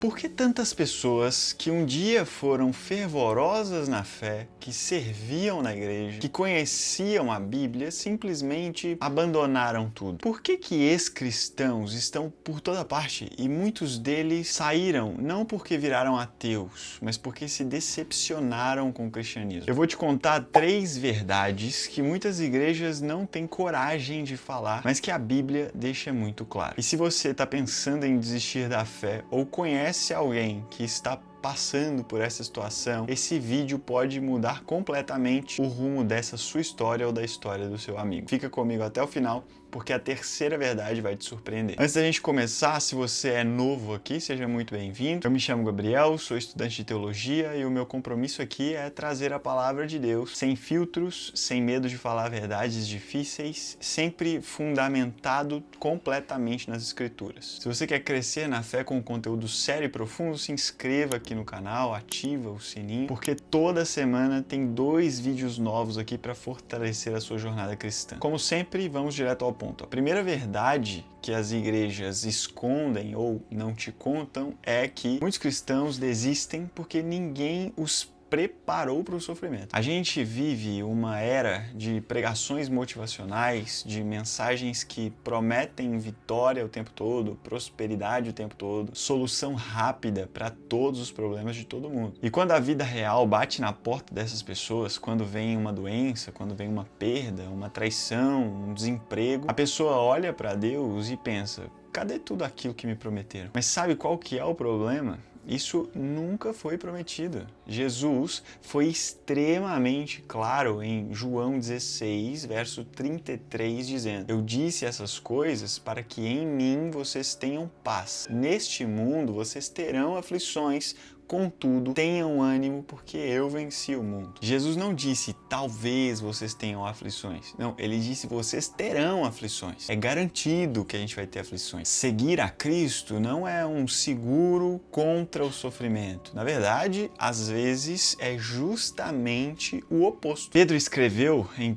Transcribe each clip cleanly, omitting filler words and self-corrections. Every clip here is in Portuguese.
Por que tantas pessoas que um dia foram fervorosas na fé, que serviam na igreja, que conheciam a Bíblia, simplesmente abandonaram tudo? Por que ex-cristãos estão por toda parte e muitos deles saíram não porque viraram ateus, mas porque se decepcionaram com o cristianismo? Eu vou te contar 3 verdades que muitas igrejas não têm coragem de falar, mas que a Bíblia deixa muito claro. E se você está pensando em desistir da fé ou conhece alguém que está passando por essa situação, esse vídeo pode mudar completamente o rumo dessa sua história ou da história do seu amigo. Fica comigo até o final, porque a terceira verdade vai te surpreender. Antes da gente começar, se você é novo aqui, seja muito bem-vindo. Eu me chamo Gabriel, sou estudante de teologia e o meu compromisso aqui é trazer a palavra de Deus sem filtros, sem medo de falar verdades difíceis, sempre fundamentado completamente nas Escrituras. Se você quer crescer na fé com um conteúdo sério e profundo, se inscreva aqui no canal, ativa o sininho, porque toda semana tem 2 vídeos novos aqui para fortalecer a sua jornada cristã. Como sempre, vamos direto ao ponto. A primeira verdade que as igrejas escondem ou não te contam é que muitos cristãos desistem porque ninguém os preparou para o sofrimento. A gente vive uma era de pregações motivacionais, de mensagens que prometem vitória o tempo todo, prosperidade o tempo todo, solução rápida para todos os problemas de todo mundo. E quando a vida real bate na porta dessas pessoas, quando vem uma doença, quando vem uma perda, uma traição, um desemprego, a pessoa olha para Deus e pensa: cadê tudo aquilo que me prometeram? Mas sabe qual que é o problema? Isso nunca foi prometido. Jesus foi extremamente claro em João 16, verso 33, dizendo: eu disse essas coisas para que em mim vocês tenham paz. Neste mundo vocês terão aflições, contudo, tenham ânimo porque eu venci o mundo. Jesus não disse talvez vocês tenham aflições. Não, ele disse vocês terão aflições. É garantido que a gente vai ter aflições. Seguir a Cristo não é um seguro contra o sofrimento. Na verdade, às vezes é justamente o oposto. Pedro escreveu em 1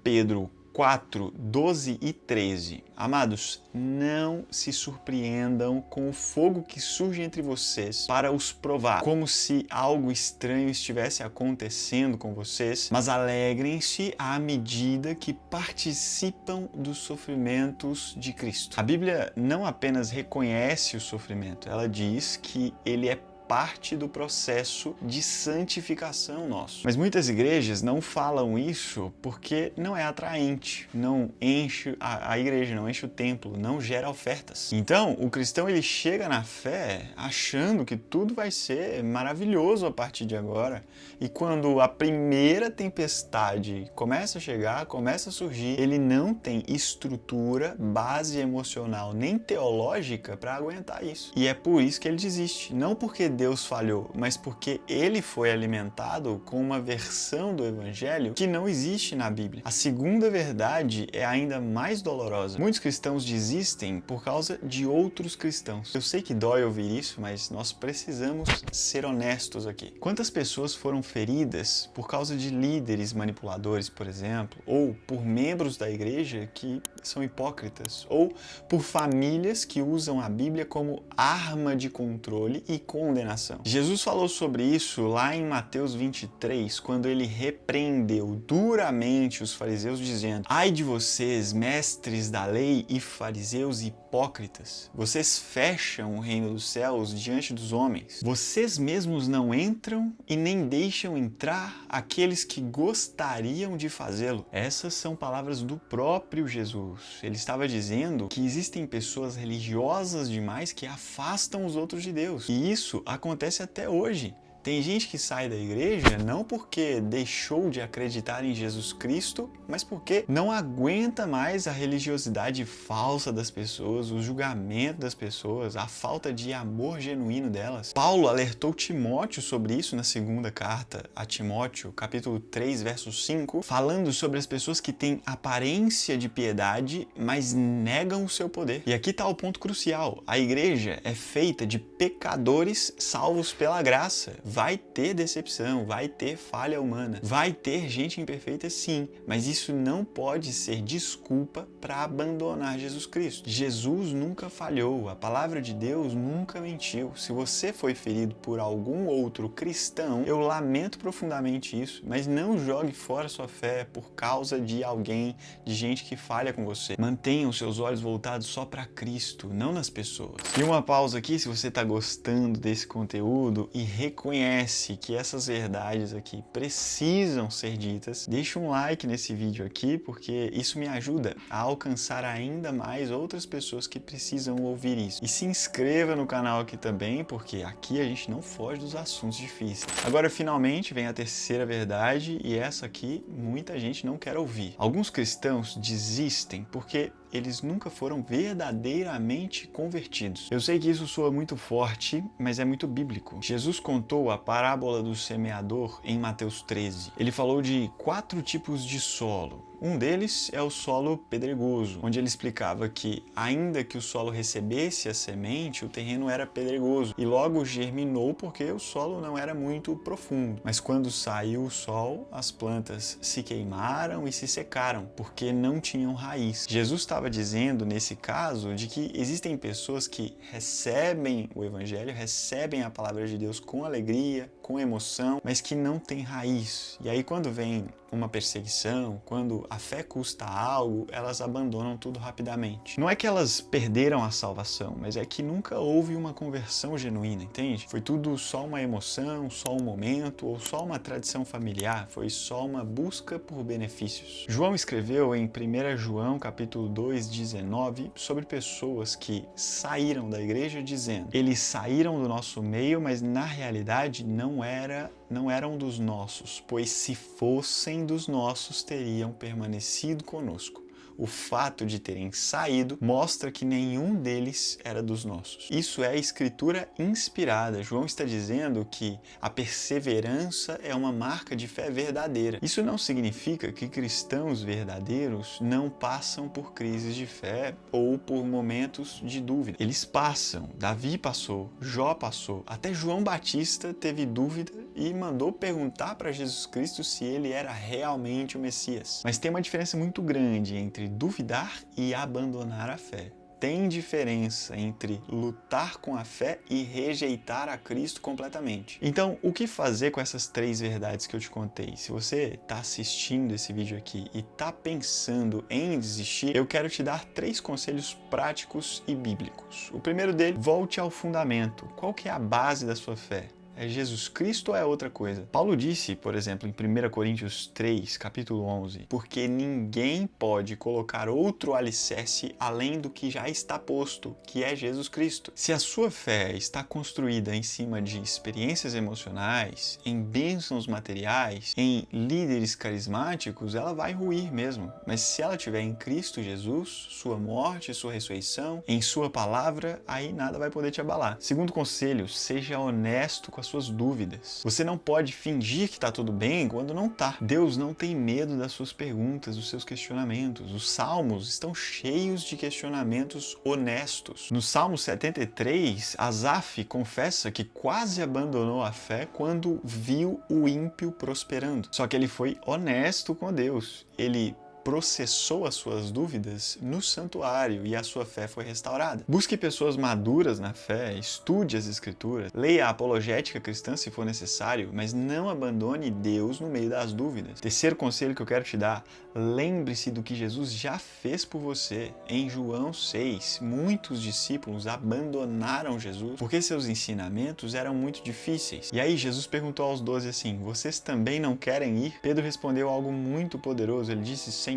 Pedro 4, 12 e 13. Amados, não se surpreendam com o fogo que surge entre vocês para os provar, como se algo estranho estivesse acontecendo com vocês, mas alegrem-se à medida que participam dos sofrimentos de Cristo. A Bíblia não apenas reconhece o sofrimento, ela diz que ele é parte do processo de santificação nosso. Mas muitas igrejas não falam isso porque não é atraente, não enche a igreja, não enche o templo, não gera ofertas. Então, o cristão ele chega na fé achando que tudo vai ser maravilhoso a partir de agora, e quando a primeira tempestade começa a chegar, começa a surgir, ele não tem estrutura, base emocional nem teológica para aguentar isso. E é por isso que ele desiste, não porque Deus falhou, mas porque ele foi alimentado com uma versão do evangelho que não existe na Bíblia. A segunda verdade é ainda mais dolorosa. Muitos cristãos desistem por causa de outros cristãos. Eu sei que dói ouvir isso, mas nós precisamos ser honestos aqui. Quantas pessoas foram feridas por causa de líderes manipuladores, por exemplo, ou por membros da igreja que são hipócritas, ou por famílias que usam a Bíblia como arma de controle e condenação. Jesus falou sobre isso lá em Mateus 23, quando ele repreendeu duramente os fariseus, dizendo: ai de vocês, mestres da lei e fariseus hipócritas, vocês fecham o reino dos céus diante dos homens. Vocês mesmos não entram e nem deixam entrar aqueles que gostariam de fazê-lo. Essas são palavras do próprio Jesus. Ele estava dizendo que existem pessoas religiosas demais que afastam os outros de Deus. E isso acontece até hoje. Tem gente que sai da igreja não porque deixou de acreditar em Jesus Cristo, mas porque não aguenta mais a religiosidade falsa das pessoas, o julgamento das pessoas, a falta de amor genuíno delas. Paulo alertou Timóteo sobre isso na segunda carta a Timóteo, capítulo 3, verso 5, falando sobre as pessoas que têm aparência de piedade, mas negam o seu poder. E aqui está o ponto crucial. A igreja é feita de pecadores salvos pela graça. vai ter decepção, vai ter falha humana, vai ter gente imperfeita sim, mas isso não pode ser desculpa para abandonar Jesus Cristo. Jesus nunca falhou, a palavra de Deus nunca mentiu. Se você foi ferido por algum outro cristão, eu lamento profundamente isso, mas não jogue fora sua fé por causa de alguém, de gente que falha com você. Mantenha os seus olhos voltados só para Cristo, não nas pessoas. E uma pausa aqui, se você está gostando desse conteúdo e reconhece que essas verdades aqui precisam ser ditas, deixa um like nesse vídeo aqui, porque isso me ajuda a alcançar ainda mais outras pessoas que precisam ouvir isso. E se inscreva no canal aqui também, porque aqui a gente não foge dos assuntos difíceis. Agora, finalmente, vem a terceira verdade, e essa aqui muita gente não quer ouvir. Alguns cristãos desistem porque eles nunca foram verdadeiramente convertidos. Eu sei que isso soa muito forte, mas é muito bíblico. Jesus contou a parábola do semeador em Mateus 13. Ele falou de 4 tipos de solo. Um deles é o solo pedregoso, onde ele explicava que, ainda que o solo recebesse a semente, o terreno era pedregoso e logo germinou porque o solo não era muito profundo. Mas quando saiu o sol, as plantas se queimaram e se secaram, porque não tinham raiz. Jesus estava dizendo, nesse caso, de que existem pessoas que recebem o Evangelho, recebem a palavra de Deus com alegria, com emoção, mas que não têm raiz. E aí quando vem uma perseguição, quando a fé custa algo, elas abandonam tudo rapidamente. Não é que elas perderam a salvação, mas é que nunca houve uma conversão genuína, entende? Foi tudo só uma emoção, só um momento, ou só uma tradição familiar, foi só uma busca por benefícios. João escreveu em 1 João capítulo 2, 19, sobre pessoas que saíram da igreja dizendo: eles saíram do nosso meio, mas na realidade não eram dos nossos, pois se fossem dos nossos, teriam permanecido conosco. O fato de terem saído mostra que nenhum deles era dos nossos. Isso é escritura inspirada. João está dizendo que a perseverança é uma marca de fé verdadeira. Isso não significa que cristãos verdadeiros não passam por crises de fé ou por momentos de dúvida. Eles passam. Davi passou, Jó passou, até João Batista teve dúvida e mandou perguntar para Jesus Cristo se ele era realmente o Messias. Mas tem uma diferença muito grande entre duvidar e abandonar a fé. Tem diferença entre lutar com a fé e rejeitar a Cristo completamente. Então, o que fazer com essas 3 verdades que eu te contei? Se você está assistindo esse vídeo aqui e está pensando em desistir, eu quero te dar 3 conselhos práticos e bíblicos. O primeiro deles, volte ao fundamento. Qual que é a base da sua fé? É Jesus Cristo ou é outra coisa? Paulo disse, por exemplo, em 1 Coríntios 3, capítulo 11, porque ninguém pode colocar outro alicerce além do que já está posto, que é Jesus Cristo. Se a sua fé está construída em cima de experiências emocionais, em bênçãos materiais, em líderes carismáticos, ela vai ruir mesmo. Mas se ela estiver em Cristo Jesus, sua morte, sua ressurreição, em sua palavra, aí nada vai poder te abalar. Segundo conselho, seja honesto com as suas dúvidas. Você não pode fingir que está tudo bem quando não está. Deus não tem medo das suas perguntas, dos seus questionamentos. Os salmos estão cheios de questionamentos honestos. No Salmo 73, Asaf confessa que quase abandonou a fé quando viu o ímpio prosperando. Só que ele foi honesto com Deus. Ele processou as suas dúvidas no santuário e a sua fé foi restaurada. Busque pessoas maduras na fé, estude as escrituras, leia a apologética cristã se for necessário, mas não abandone Deus no meio das dúvidas. Terceiro conselho que eu quero te dar, lembre-se do que Jesus já fez por você. Em João 6, muitos discípulos abandonaram Jesus porque seus ensinamentos eram muito difíceis. E aí Jesus perguntou aos 12 assim, vocês também não querem ir? Pedro respondeu algo muito poderoso, ele disse, Senhor,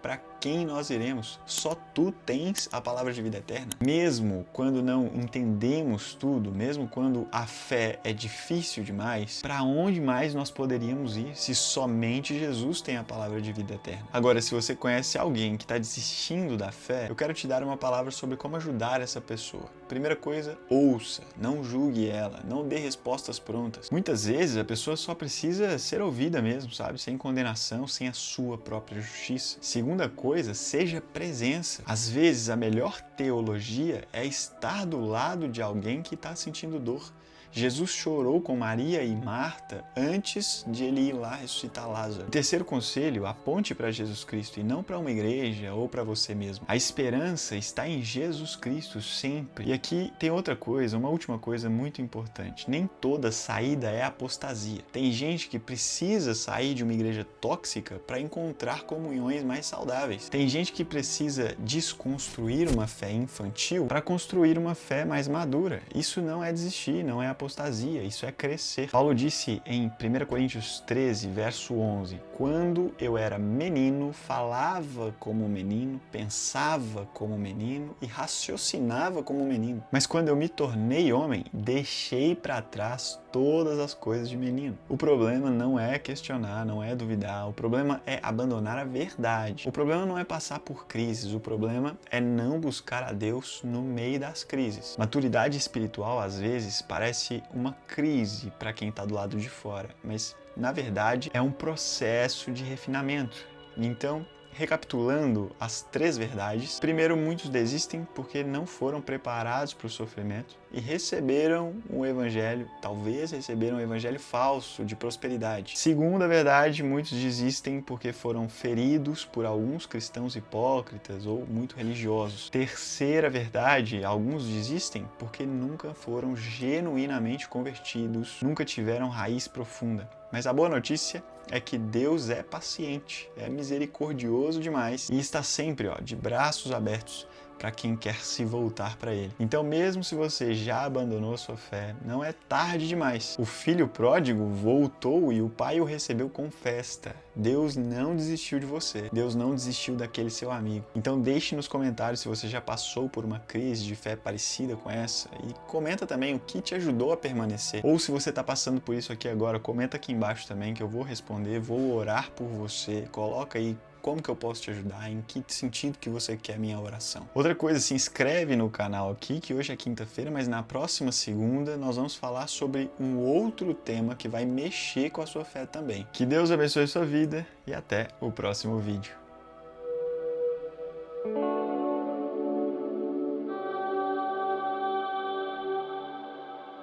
para quem nós iremos? Só tu tens a palavra de vida eterna. Mesmo quando não entendemos tudo, mesmo quando a fé é difícil demais, para onde mais nós poderíamos ir se somente Jesus tem a palavra de vida eterna? Agora, se você conhece alguém que está desistindo da fé, eu quero te dar uma palavra sobre como ajudar essa pessoa. Primeira coisa, ouça, não julgue ela, não dê respostas prontas. Muitas vezes a pessoa só precisa ser ouvida mesmo, sabe? Sem condenação, sem a sua própria justiça. Segunda coisa, seja presença. Às vezes a melhor teologia é estar do lado de alguém que está sentindo dor. Jesus chorou com Maria e Marta antes de ele ir lá ressuscitar Lázaro. O terceiro conselho, aponte para Jesus Cristo e não para uma igreja ou para você mesmo. A esperança está em Jesus Cristo sempre. E aqui tem outra coisa, uma última coisa muito importante. Nem toda saída é apostasia. Tem gente que precisa sair de uma igreja tóxica para encontrar comunhões mais saudáveis. Tem gente que precisa desconstruir uma fé infantil para construir uma fé mais madura. Isso não é desistir, não é apostasia, isso é crescer. Paulo disse em 1 Coríntios 13, verso 11, quando eu era menino, falava como menino, pensava como menino e raciocinava como menino. Mas quando eu me tornei homem, deixei para trás todas as coisas de menino. O problema não é questionar, não é duvidar, o problema é abandonar a verdade. O problema não é passar por crises, o problema é não buscar a Deus no meio das crises. Maturidade espiritual, às vezes, parece uma crise para quem está do lado de fora, mas, na verdade, é um processo de refinamento. Então, recapitulando as 3 verdades, primeiro, muitos desistem porque não foram preparados para o sofrimento e receberam um evangelho, talvez receberam um evangelho falso de prosperidade. Segunda verdade, muitos desistem porque foram feridos por alguns cristãos hipócritas ou muito religiosos. Terceira verdade, alguns desistem porque nunca foram genuinamente convertidos, nunca tiveram raiz profunda. Mas a boa notícia é que Deus é paciente, é misericordioso demais e está sempre, de braços abertos para quem quer se voltar para Ele. Então, mesmo se você já abandonou sua fé, não é tarde demais. O filho pródigo voltou e o pai o recebeu com festa. Deus não desistiu de você. Deus não desistiu daquele seu amigo. Então, deixe nos comentários se você já passou por uma crise de fé parecida com essa e comenta também o que te ajudou a permanecer. Ou se você está passando por isso aqui agora, comenta aqui embaixo também que eu vou responder, vou orar por você. Coloca aí como que eu posso te ajudar, em que sentido que você quer a minha oração. Outra coisa, se inscreve no canal aqui, que hoje é quinta-feira, mas na próxima segunda nós vamos falar sobre um outro tema que vai mexer com a sua fé também. Que Deus abençoe a sua vida e até o próximo vídeo.